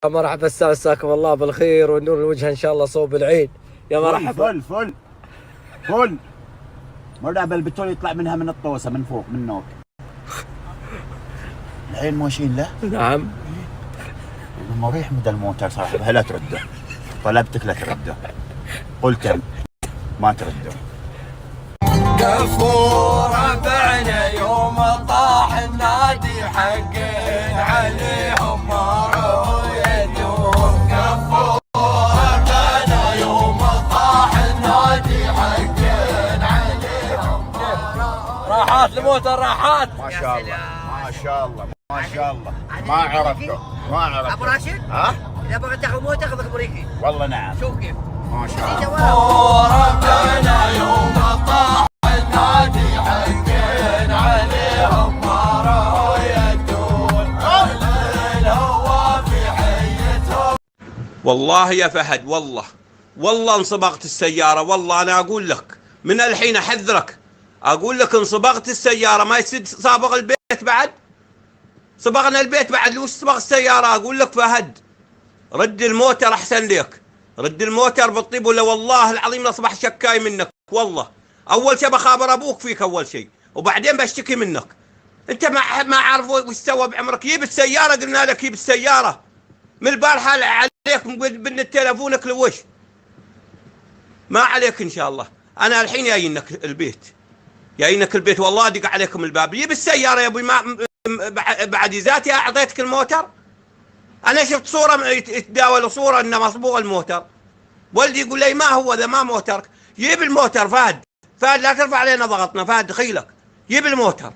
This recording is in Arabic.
يا مرحبا استاذ، مساكم الله بالخير والنور الوجه ان شاء الله صوب العين. يا مرحبا. فل فل فل. مرحبا. البتول يطلع منها من الطوسه من فوق من نوك. العين ماشيين له؟ نعم. مريح مدى الموتر صراحه. هلا ترده. طلبتك لا ترده. قلت ما ترده. قفوره بعنا يوم طاح النادي حقين عليهم مروا يدون. قفوره بعنا يوم طاح النادي حقين عليهم مروا. راحات الموتر راحات. ما شاء الله ما شاء الله ما شاء الله. ما عرفته ما عرفته. ابو راشد؟ ها؟ اذا بغيت تاخذ موت تاخذ امريكي. والله نعم. شوف كيف. ما شاء الله. قفوره بعنا يوم طاح النادي حقين عليهم مروا يدون. الهوا في حيتهم. والله يا فهد والله انصبغت السيارة. والله أنا أقول لك من الحين أحذرك، أقول لك انصبغت السيارة ما يصير صابغ البيت بعد. صبغنا البيت بعد لو صبغ السيارة. أقول لك فهد رد الموتر أحسن لك. رد الموتر بالطيب ولا والله العظيم لأصبح شكاي منك. والله أول شيء بخابر أبوك فيك أول شيء، وبعدين بشتكي منك. أنت ما عارف وش سوى بعمرك. جيب السيارة، قلنا لك جيب السيارة من البارحة عليك بن تلفونك لوش ما عليك إن شاء الله. أنا الحين جايينك البيت والله أدق عليكم الباب. جيب السيارة يا أبوي. ما بعد ذاتي أعطيتك الموتر. أنا شفت صورة يتداول صورة إنه مصبوغ الموتر. والدي يقول لي ما هو ذا ما موترك. جيب الموتر فهد لا ترفع علينا ضغطنا. فهد دخيلك جيب الموتر.